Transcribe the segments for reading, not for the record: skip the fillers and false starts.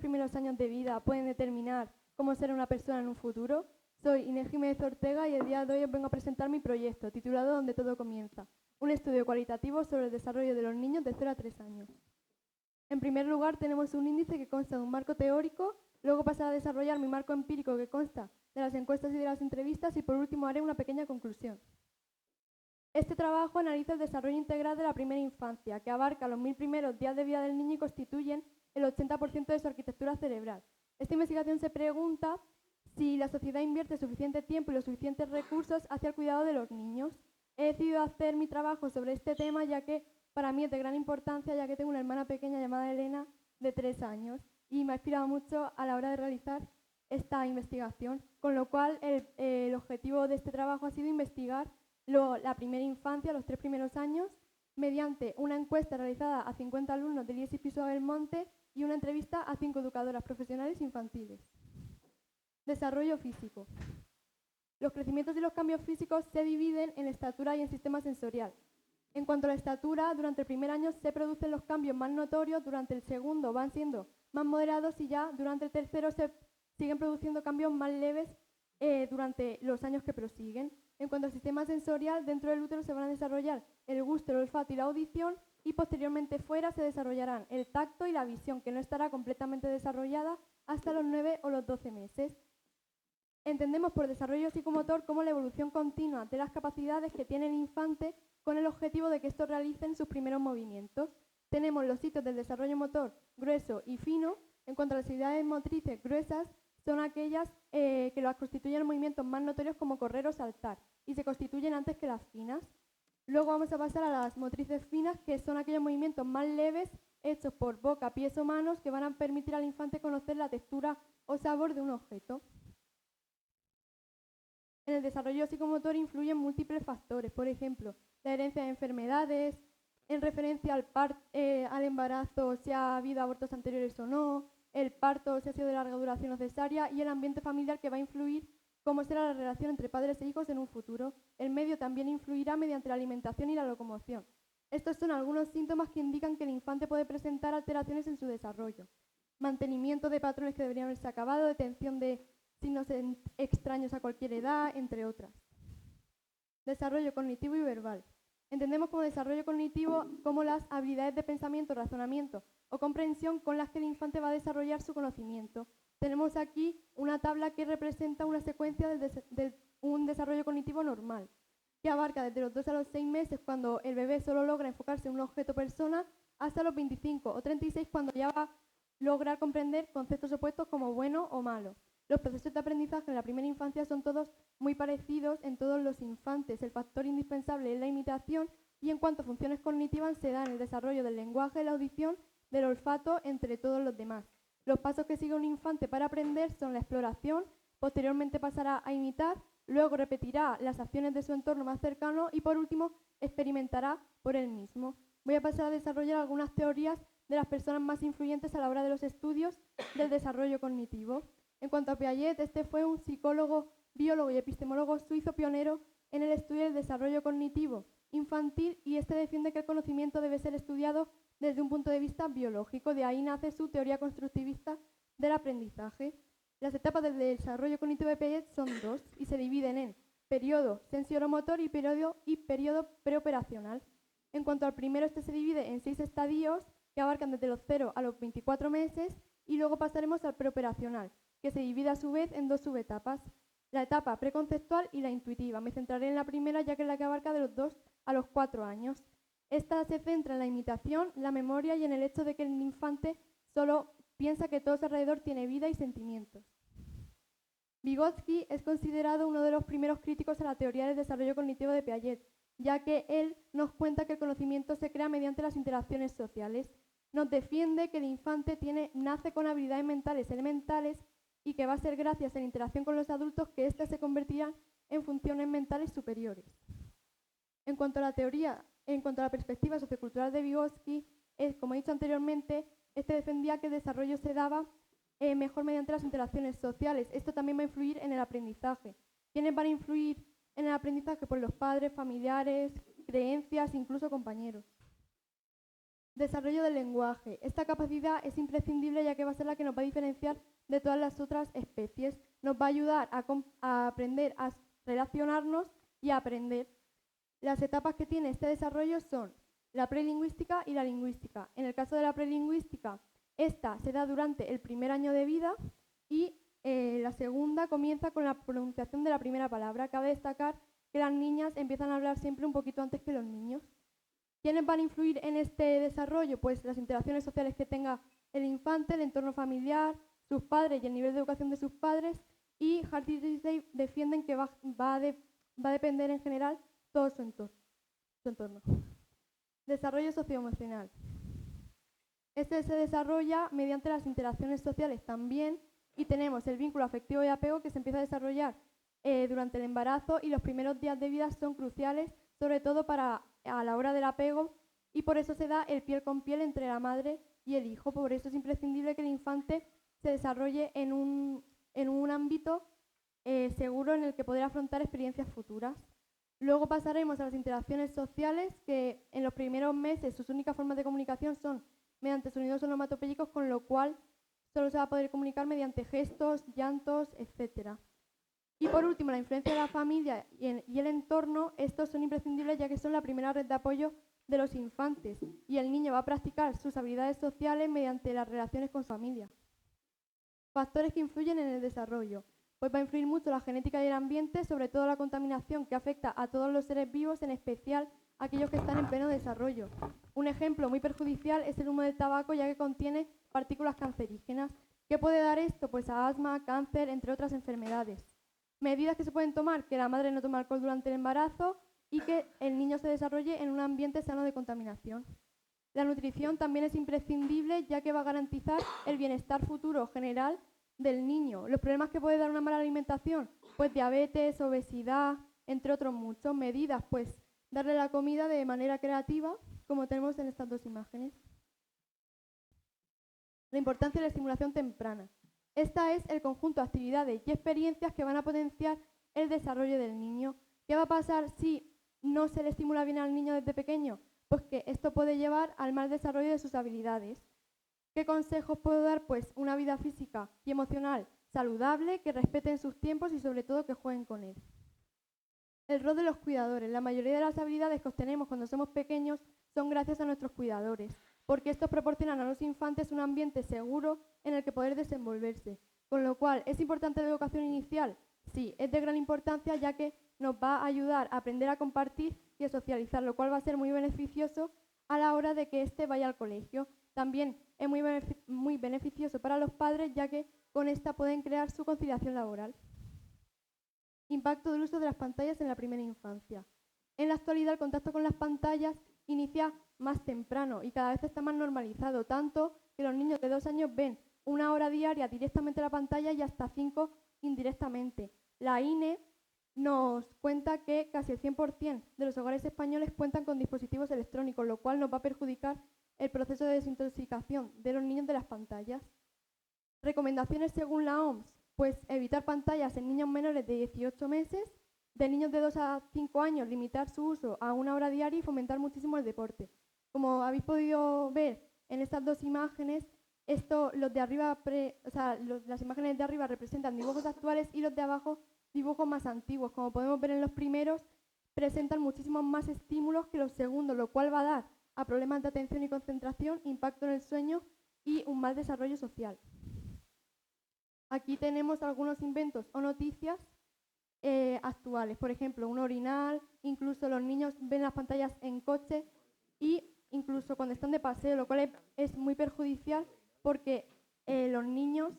primeros años de vida pueden determinar cómo será una persona en un futuro? Soy Inés Jiménez Ortega y el día de hoy os vengo a presentar mi proyecto, titulado Donde todo comienza, un estudio cualitativo sobre el desarrollo de los niños de 0 a 3 años. En primer lugar, tenemos un índice que consta de un marco teórico, luego pasaré a desarrollar mi marco empírico que consta de las encuestas y de las entrevistas y por último haré una pequeña conclusión. Este trabajo analiza el desarrollo integral de la primera infancia, que abarca los 1000 primeros días de vida del niño y constituyen el 80% de su arquitectura cerebral. Esta investigación se pregunta si la sociedad invierte suficiente tiempo y los suficientes recursos hacia el cuidado de los niños. He decidido hacer mi trabajo sobre este tema ya que para mí es de gran importancia, ya que tengo una hermana pequeña llamada Elena de 3 años y me ha inspirado mucho a la hora de realizar esta investigación, con lo cual el objetivo de este trabajo ha sido investigar la primera infancia, los 3 primeros años, mediante una encuesta realizada a 50 alumnos del IES Piso Belmonte y una entrevista a 5 educadoras profesionales infantiles. Desarrollo físico. Los crecimientos y los cambios físicos se dividen en estatura y en sistema sensorial. En cuanto a la estatura, durante el primer año se producen los cambios más notorios, durante el segundo van siendo más moderados y ya durante el tercero se siguen produciendo cambios más leves durante los años que prosiguen. En cuanto al sistema sensorial, dentro del útero se van a desarrollar el gusto, el olfato y la audición y posteriormente fuera se desarrollarán el tacto y la visión, que no estará completamente desarrollada hasta los 9 o los 12 meses. Entendemos por desarrollo psicomotor como la evolución continua de las capacidades que tiene el infante con el objetivo de que estos realicen sus primeros movimientos. Tenemos los hitos del desarrollo motor grueso y fino. En cuanto a las habilidades motrices gruesas, son aquellas que las constituyen movimientos más notorios como correr o saltar y se constituyen antes que las finas. Luego vamos a pasar a las motrices finas, que son aquellos movimientos más leves hechos por boca, pies o manos que van a permitir al infante conocer la textura o sabor de un objeto. En el desarrollo psicomotor influyen múltiples factores, por ejemplo, la herencia de enfermedades, en referencia al embarazo, si ha habido abortos anteriores o no, el parto, si ha sido de larga duración o cesárea, y el ambiente familiar que va a influir cómo será la relación entre padres e hijos en un futuro. El medio también influirá mediante la alimentación y la locomoción. Estos son algunos síntomas que indican que el infante puede presentar alteraciones en su desarrollo. Mantenimiento de patrones que deberían haberse acabado, detención de signos extraños a cualquier edad, entre otras. Desarrollo cognitivo y verbal. Entendemos como desarrollo cognitivo como las habilidades de pensamiento, razonamiento o comprensión con las que el infante va a desarrollar su conocimiento. Tenemos aquí una tabla que representa una secuencia de un desarrollo cognitivo normal, que abarca desde los 2 a los 6 meses, cuando el bebé solo logra enfocarse en un objeto persona, hasta los 25 o 36, cuando ya va a lograr comprender conceptos opuestos como bueno o malo. Los procesos de aprendizaje en la primera infancia son todos muy parecidos en todos los infantes. El factor indispensable es la imitación y en cuanto a funciones cognitivas se da en el desarrollo del lenguaje, la audición, del olfato, entre todos los demás. Los pasos que sigue un infante para aprender son la exploración, posteriormente pasará a imitar, luego repetirá las acciones de su entorno más cercano y por último experimentará por él mismo. Voy a pasar a desarrollar algunas teorías de las personas más influyentes a la hora de los estudios del desarrollo cognitivo. En cuanto a Piaget, este fue un psicólogo, biólogo y epistemólogo suizo pionero en el estudio del desarrollo cognitivo infantil y este defiende que el conocimiento debe ser estudiado desde un punto de vista biológico. De ahí nace su teoría constructivista del aprendizaje. Las etapas del desarrollo cognitivo de Piaget son 2 y se dividen en periodo sensioromotor y periodo preoperacional. En cuanto al primero, este se divide en 6 estadios que abarcan desde los 0 a los 24 meses y luego pasaremos al preoperacional, que se divide a su vez en 2 subetapas, la etapa preconceptual y la intuitiva. Me centraré en la primera, ya que es la que abarca de los 2 a los 4 años. Esta se centra en la imitación, la memoria y en el hecho de que el infante solo piensa que todo a su alrededor tiene vida y sentimientos. Vygotsky es considerado uno de los primeros críticos a la teoría del desarrollo cognitivo de Piaget, ya que él nos cuenta que el conocimiento se crea mediante las interacciones sociales. Nos defiende que el infante nace con habilidades mentales elementales y que va a ser gracias a la interacción con los adultos que éstas se convertirán en funciones mentales superiores. En cuanto a la perspectiva sociocultural de Vygotsky, como he dicho anteriormente, este defendía que el desarrollo se daba mejor mediante las interacciones sociales. Esto también va a influir en el aprendizaje. ¿Quiénes van a influir en el aprendizaje? Pues los padres, familiares, creencias, incluso compañeros. Desarrollo del lenguaje. Esta capacidad es imprescindible ya que va a ser la que nos va a diferenciar de todas las otras especies. Nos va a ayudar a aprender a relacionarnos y a aprender. Las etapas que tiene este desarrollo son la prelingüística y la lingüística. En el caso de la prelingüística, esta se da durante el primer año de vida y la segunda comienza con la pronunciación de la primera palabra. Cabe destacar que las niñas empiezan a hablar siempre un poquito antes que los niños. ¿Quiénes van a influir en este desarrollo? Pues las interacciones sociales que tenga el infante, el entorno familiar, sus padres y el nivel de educación de sus padres. Y Hart y Risley defienden que va a depender en general todo su entorno. Desarrollo socioemocional. Este se desarrolla mediante las interacciones sociales también y tenemos el vínculo afectivo y apego que se empieza a desarrollar durante el embarazo y los primeros días de vida son cruciales, sobre todo a la hora del apego y por eso se da el piel con piel entre la madre y el hijo. Por eso es imprescindible que el infante se desarrolle en un ámbito seguro en el que poder afrontar experiencias futuras. Luego pasaremos a las interacciones sociales, que en los primeros meses sus únicas formas de comunicación son mediante sonidos onomatopéyicos, con lo cual solo se va a poder comunicar mediante gestos, llantos, etc. Y por último, la influencia de la familia y el entorno. Estos son imprescindibles ya que son la primera red de apoyo de los infantes y el niño va a practicar sus habilidades sociales mediante las relaciones con su familia. Factores que influyen en el desarrollo. Pues va a influir mucho la genética y el ambiente, sobre todo la contaminación que afecta a todos los seres vivos, en especial a aquellos que están en pleno desarrollo. Un ejemplo muy perjudicial es el humo del tabaco, ya que contiene partículas cancerígenas. ¿Qué puede dar esto? Pues a asma, cáncer, entre otras enfermedades. Medidas que se pueden tomar: que la madre no tome alcohol durante el embarazo y que el niño se desarrolle en un ambiente sano de contaminación. La nutrición también es imprescindible, ya que va a garantizar el bienestar futuro general del niño. Los problemas que puede dar una mala alimentación, pues diabetes, obesidad, entre otros muchos. Medidas, pues darle la comida de manera creativa, como tenemos en estas dos imágenes. La importancia de la estimulación temprana. Esta es el conjunto de actividades y experiencias que van a potenciar el desarrollo del niño. ¿Qué va a pasar si no se le estimula bien al niño desde pequeño? Pues que esto puede llevar al mal desarrollo de sus habilidades. ¿Qué consejos puedo dar? Pues una vida física y emocional saludable, que respeten sus tiempos y sobre todo que jueguen con él. El rol de los cuidadores. La mayoría de las habilidades que obtenemos cuando somos pequeños son gracias a nuestros cuidadores, porque estos proporcionan a los infantes un ambiente seguro en el que poder desenvolverse. Con lo cual, ¿es importante la educación inicial? Sí, es de gran importancia, ya que nos va a ayudar a aprender a compartir y a socializar, lo cual va a ser muy beneficioso a la hora de que éste vaya al colegio. También es muy beneficioso para los padres, ya que con esta pueden crear su conciliación laboral. Impacto del uso de las pantallas en la primera infancia. En la actualidad, el contacto con las pantallas inicia más temprano y cada vez está más normalizado, tanto que los niños de 2 años ven 1 hora diaria directamente la pantalla y hasta 5 indirectamente. La INE nos cuenta que casi el 100% de los hogares españoles cuentan con dispositivos electrónicos, lo cual nos va a perjudicar el proceso de desintoxicación de los niños de las pantallas. Recomendaciones según la OMS, pues evitar pantallas en niños menores de 18 meses, de niños de 2 a 5 años limitar su uso a 1 hora diaria y fomentar muchísimo el deporte. Como habéis podido ver en estas dos imágenes, los de arriba, las imágenes de arriba representan dibujos actuales y los de abajo dibujos más antiguos. Como podemos ver en los primeros, presentan muchísimos más estímulos que los segundos, lo cual va a dar a problemas de atención y concentración, impacto en el sueño y un mal desarrollo social. Aquí tenemos algunos inventos o noticias actuales, por ejemplo, un orinal, incluso los niños ven las pantallas en coche y incluso cuando están de paseo, lo cual es muy perjudicial porque los niños,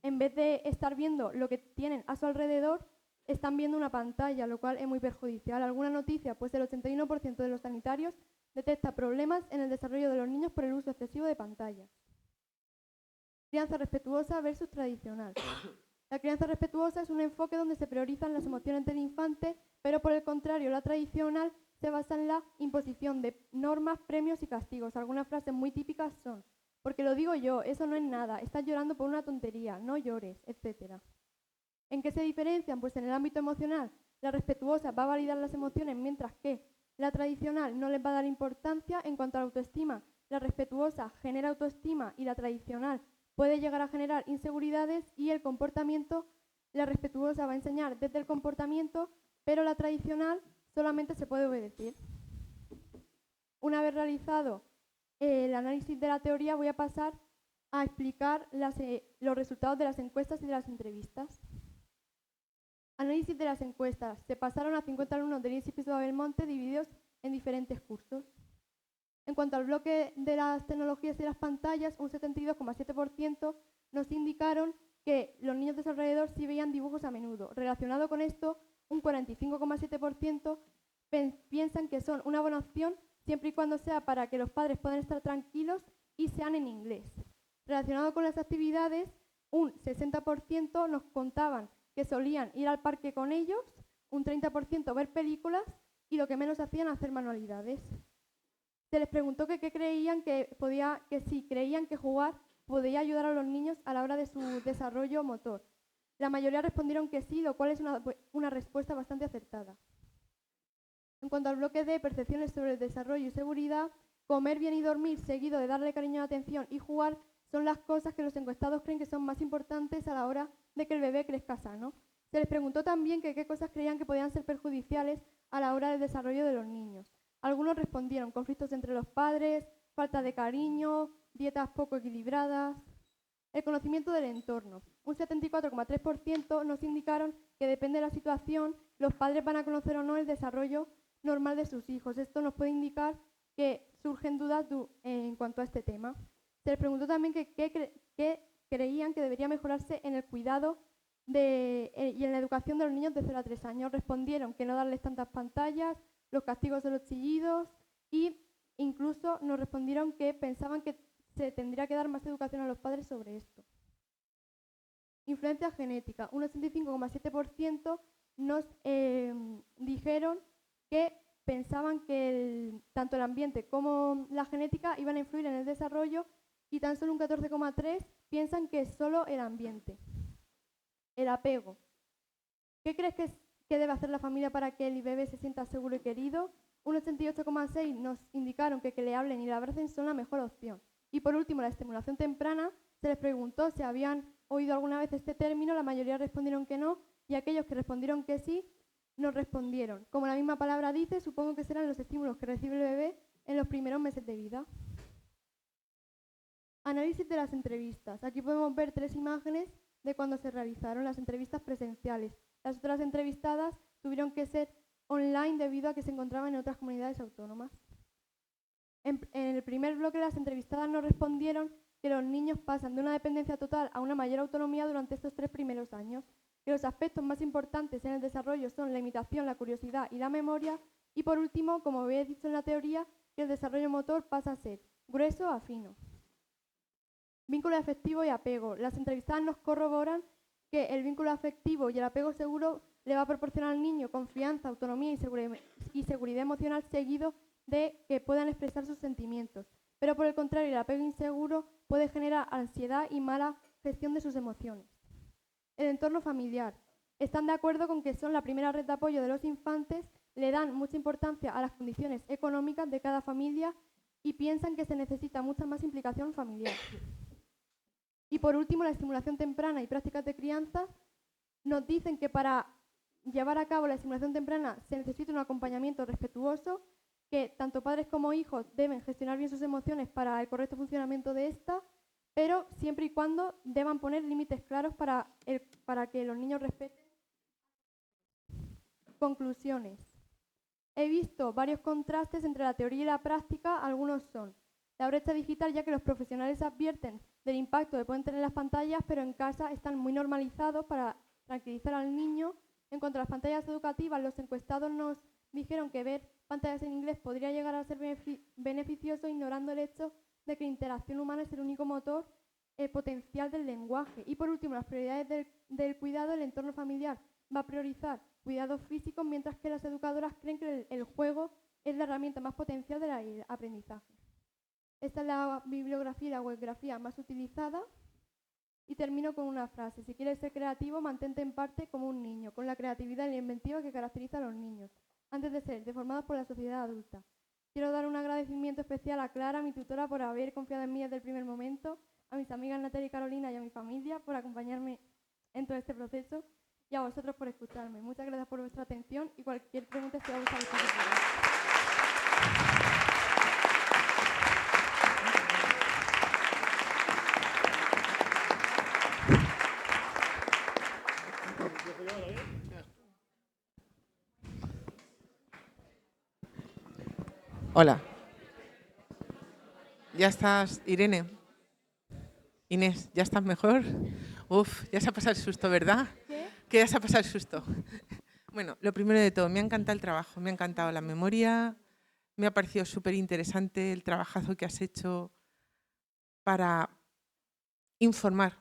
en vez de estar viendo lo que tienen a su alrededor, están viendo una pantalla, lo cual es muy perjudicial. ¿Alguna noticia? Pues el 81% de los sanitarios detecta problemas en el desarrollo de los niños por el uso excesivo de pantallas. Crianza respetuosa versus tradicional. La crianza respetuosa es un enfoque donde se priorizan las emociones del infante, pero por el contrario, la tradicional se basa en la imposición de normas, premios y castigos. Algunas frases muy típicas son: porque lo digo yo, eso no es nada, estás llorando por una tontería, no llores, etc. ¿En qué se diferencian? Pues en el ámbito emocional, la respetuosa va a validar las emociones, mientras que la tradicional no les va a dar importancia. En cuanto a la autoestima, la respetuosa genera autoestima y la tradicional puede llegar a generar inseguridades, y el comportamiento, la respetuosa va a enseñar desde el comportamiento, pero la tradicional solamente se puede obedecer. Una vez realizado el análisis de la teoría, voy a pasar a explicar los resultados de las encuestas y de las entrevistas. Análisis de las encuestas. Se pasaron a 50 alumnos del Instituto de Belmonte divididos en diferentes cursos. En cuanto al bloque de las tecnologías y las pantallas, un 72,7% nos indicaron que los niños de su alrededor sí veían dibujos a menudo. Relacionado con esto, un 45,7% piensan que son una buena opción siempre y cuando sea para que los padres puedan estar tranquilos y sean en inglés. Relacionado con las actividades, un 60% nos contaban que solían ir al parque con ellos, un 30% ver películas y lo que menos hacían hacer manualidades. Se les preguntó que creían que si creían que jugar podía ayudar a los niños a la hora de su desarrollo motor. La mayoría respondieron que sí, lo cual es una respuesta bastante acertada. En cuanto al bloque de percepciones sobre el desarrollo y seguridad, comer bien y dormir seguido de darle cariño y atención y jugar son las cosas que los encuestados creen que son más importantes a la hora de que el bebé crezca sano. Se les preguntó también que qué cosas creían que podían ser perjudiciales a la hora del desarrollo de los niños. Algunos respondieron conflictos entre los padres, falta de cariño, dietas poco equilibradas. El conocimiento del entorno. Un 74,3% nos indicaron que depende de la situación, los padres van a conocer o no el desarrollo normal de sus hijos. Esto nos puede indicar que surgen dudas en cuanto a este tema. Se les preguntó también qué creían que debería mejorarse en el cuidado y en la educación de los niños de 0 a 3 años. Respondieron que no darles tantas pantallas, los castigos de los chillidos, y incluso nos respondieron que pensaban que se tendría que dar más educación a los padres sobre esto. Influencia genética. Un 85,7% nos dijeron que pensaban que tanto el ambiente como la genética iban a influir en el desarrollo, y tan solo un 14,3% piensan que es solo el ambiente. El apego. ¿Qué crees que debe hacer la familia para que el bebé se sienta seguro y querido? Un 88,6% nos indicaron que le hablen y le abracen son la mejor opción. Y por último, la estimulación temprana. Se les preguntó si habían oído alguna vez este término, la mayoría respondieron que no, y aquellos que respondieron que sí, nos respondieron. Como la misma palabra dice, supongo que serán los estímulos que recibe el bebé en los primeros meses de vida. Análisis de las entrevistas. Aquí podemos ver 3 imágenes de cuando se realizaron las entrevistas presenciales. Las otras entrevistadas tuvieron que ser online debido a que se encontraban en otras comunidades autónomas. En el primer bloque, las entrevistadas nos respondieron que los niños pasan de una dependencia total a una mayor autonomía durante estos 3 primeros años, que los aspectos más importantes en el desarrollo son la imitación, la curiosidad y la memoria, y por último, como había dicho en la teoría, que el desarrollo motor pasa a ser grueso a fino. Vínculo afectivo y apego. Las entrevistadas nos corroboran que el vínculo afectivo y el apego seguro le va a proporcionar al niño confianza, autonomía y seguridad emocional, seguido de que puedan expresar sus sentimientos. Pero por el contrario, el apego inseguro puede generar ansiedad y mala gestión de sus emociones. El entorno familiar. Están de acuerdo con que son la primera red de apoyo de los infantes, le dan mucha importancia a las condiciones económicas de cada familia y piensan que se necesita mucha más implicación familiar. Y por último, la estimulación temprana y prácticas de crianza nos dicen que para llevar a cabo la estimulación temprana se necesita un acompañamiento respetuoso, que tanto padres como hijos deben gestionar bien sus emociones para el correcto funcionamiento de esta, pero siempre y cuando deban poner límites claros para que los niños respeten. Conclusiones. He visto varios contrastes entre la teoría y la práctica. Algunos son la brecha digital, ya que los profesionales advierten del impacto que pueden tener las pantallas, pero en casa están muy normalizados para tranquilizar al niño. En cuanto a las pantallas educativas, los encuestados nos dijeron que ver pantallas en inglés podría llegar a ser beneficioso, ignorando el hecho de que la interacción humana es el único motor potencial del lenguaje. Y por último, las prioridades del cuidado. El entorno familiar va a priorizar cuidados físicos, mientras que las educadoras creen que el juego es la herramienta más potencial del aprendizaje. Esta es la bibliografía y la webgrafía más utilizada. Y termino con una frase: si quieres ser creativo, mantente en parte como un niño, con la creatividad y la inventiva que caracteriza a los niños, antes de ser deformados por la sociedad adulta. Quiero dar un agradecimiento especial a Clara, mi tutora, por haber confiado en mí desde el primer momento, a mis amigas Natalia y Carolina y a mi familia por acompañarme en todo este proceso y a vosotros por escucharme. Muchas gracias por vuestra atención y cualquier pregunta estoy a vuestra disposición. Hola. ¿Ya estás, Irene? Inés, ¿ya estás mejor? Uf, ya se ha pasado el susto, ¿verdad? ¿Qué? Que ya se ha pasado el susto. Bueno, lo primero de todo, me ha encantado el trabajo, me ha encantado la memoria, me ha parecido súper interesante el trabajazo que has hecho para informar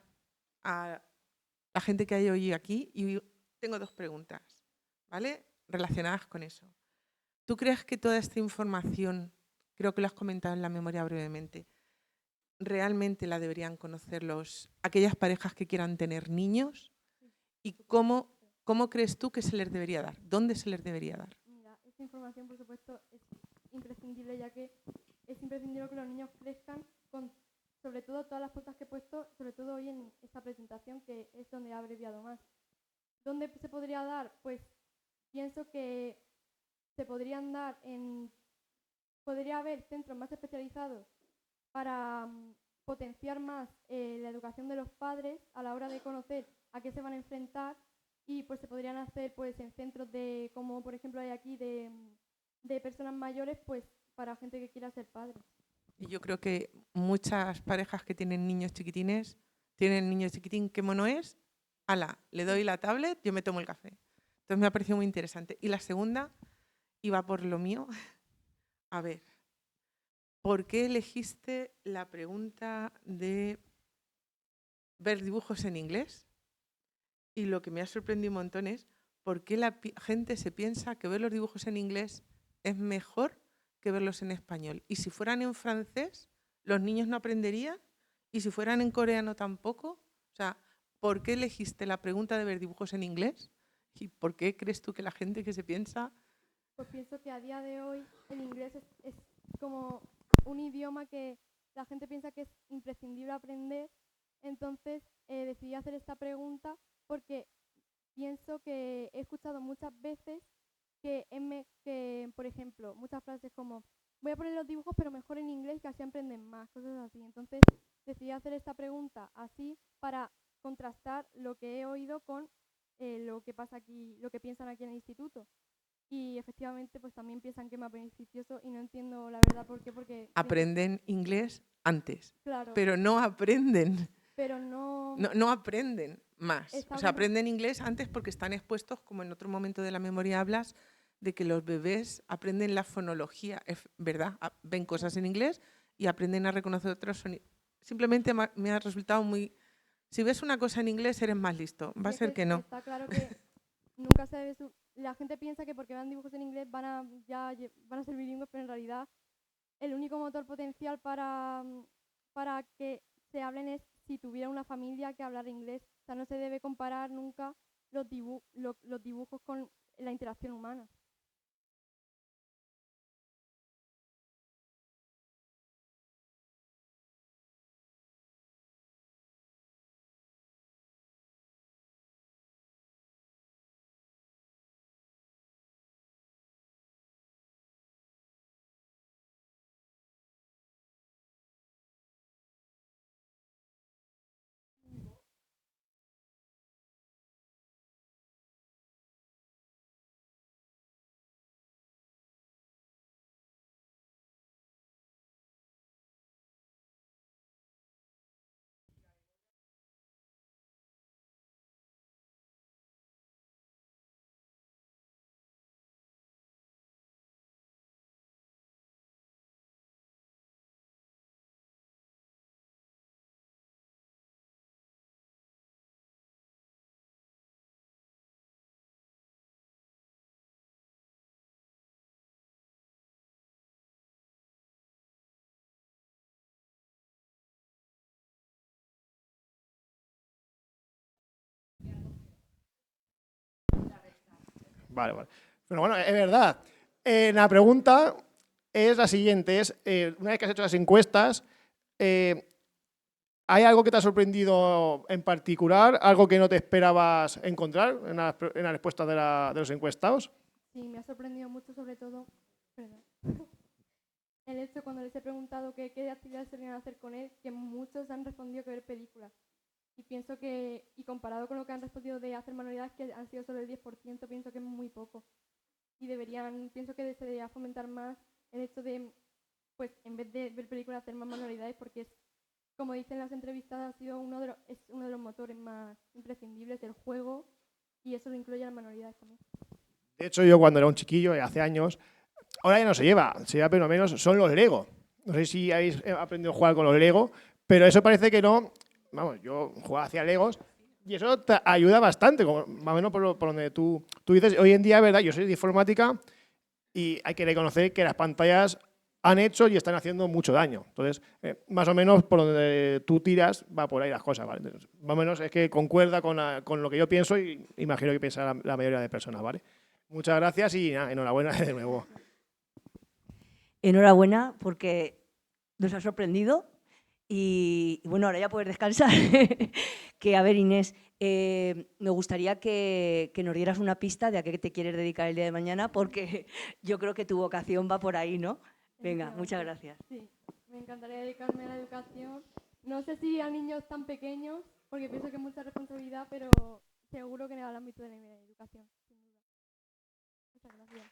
a la gente que hay hoy aquí. Y tengo dos preguntas, ¿vale? Relacionadas con eso. ¿Tú crees que toda esta información, creo que lo has comentado en la memoria brevemente, realmente la deberían conocer aquellas parejas que quieran tener niños? ¿Y cómo crees tú que se les debería dar? ¿Dónde se les debería dar? Mira, esta información, por supuesto, es imprescindible, ya que es imprescindible que los niños crezcan con, sobre todo, todas las cosas que he puesto, sobre todo hoy en esta presentación, que es donde he abreviado más. ¿Dónde se podría dar? Pues pienso que se podrían dar podría haber centros más especializados para potenciar más la educación de los padres a la hora de conocer a qué se van a enfrentar, y pues se podrían hacer pues en centros de, como por ejemplo hay aquí, de personas mayores, pues para gente que quiera ser padre. Y yo creo que muchas parejas que tienen niños chiquitines, tienen niños chiquitín, ¿qué mono es? Ala, le doy la tablet, yo me tomo el café. Entonces me ha parecido muy interesante. Y la segunda iba por lo mío. A ver, ¿por qué elegiste la pregunta de ver dibujos en inglés? Y lo que me ha sorprendido un montón es por qué la gente se piensa que ver los dibujos en inglés es mejor que verlos en español. Y si fueran en francés, los niños no aprenderían. Y si fueran en coreano tampoco. O sea, ¿por qué elegiste la pregunta de ver dibujos en inglés? ¿Y por qué crees tú que la gente que se piensa... Pues pienso que a día de hoy el inglés es como un idioma que la gente piensa que es imprescindible aprender. Entonces decidí hacer esta pregunta porque pienso que he escuchado muchas veces que, por ejemplo, muchas frases como voy a poner los dibujos pero mejor en inglés, que así aprenden más, cosas así. Entonces decidí hacer esta pregunta así para contrastar lo que he oído con lo que pasa aquí, lo que piensan aquí en el instituto. Y efectivamente pues también piensan que es más beneficioso y no entiendo la verdad por qué, porque Aprenden inglés antes, claro, pero no aprenden. pero no No aprenden más. O está sea, como aprenden inglés antes porque están expuestos, como en otro momento de la memoria hablas, de que los bebés aprenden la fonología, ¿verdad? Ven cosas en inglés y aprenden a reconocer otros sonidos. Simplemente me ha resultado muy... Si ves una cosa en inglés, eres más listo. Va a y es ser que que no. está claro que nunca se debe la gente piensa que porque vean dibujos en inglés van a ser bilingües, pero en realidad el único motor potencial para que se hablen es si tuviera una familia que hablara inglés. O sea, no se debe comparar nunca los dibujos con la interacción humana. Vale, vale. Pero bueno, es verdad. La pregunta es la siguiente. Una vez que has hecho las encuestas, ¿hay algo que te ha sorprendido en particular? ¿Algo que no te esperabas encontrar en las respuestas de los encuestados? Sí, me ha sorprendido mucho, sobre todo, perdón, el hecho cuando les he preguntado qué actividades solían hacer con él, que muchos han respondido que ver películas. Y pienso que, y comparado con lo que han respondido de hacer manualidades, que han sido solo el 10%, pienso que es muy poco. Y pienso que se debería fomentar más el hecho de, pues, en vez de ver películas, hacer más manualidades, porque como dicen las entrevistas, es uno de los motores más imprescindibles del juego, y eso lo incluye las manualidades también. De hecho, yo cuando era un chiquillo, hace años, ahora ya no se lleva pero menos, son los Lego. No sé si habéis aprendido a jugar con los Lego, pero eso parece que no. Vamos, yo jugaba hacia Legos y eso te ayuda bastante, como, más o menos por donde tú dices. Hoy en día, ¿verdad? Yo soy de informática y hay que reconocer que las pantallas han hecho y están haciendo mucho daño. Entonces, más o menos por donde tú tiras, va por ahí las cosas, ¿vale? Entonces, más o menos es que concuerda con lo que yo pienso y imagino que piensa la mayoría de personas, ¿vale? Muchas gracias y nada, enhorabuena de nuevo. Enhorabuena porque nos ha sorprendido y bueno, ahora ya puedes descansar. Que, a ver, Inés, me gustaría que nos dieras una pista de a qué te quieres dedicar el día de mañana, porque yo creo que tu vocación va por ahí, ¿no? Venga, muchas gracias. Sí, me encantaría dedicarme a la educación. No sé si a niños tan pequeños, porque pienso que es mucha responsabilidad, pero seguro que en el ámbito de la educación, sin duda. Muchas gracias.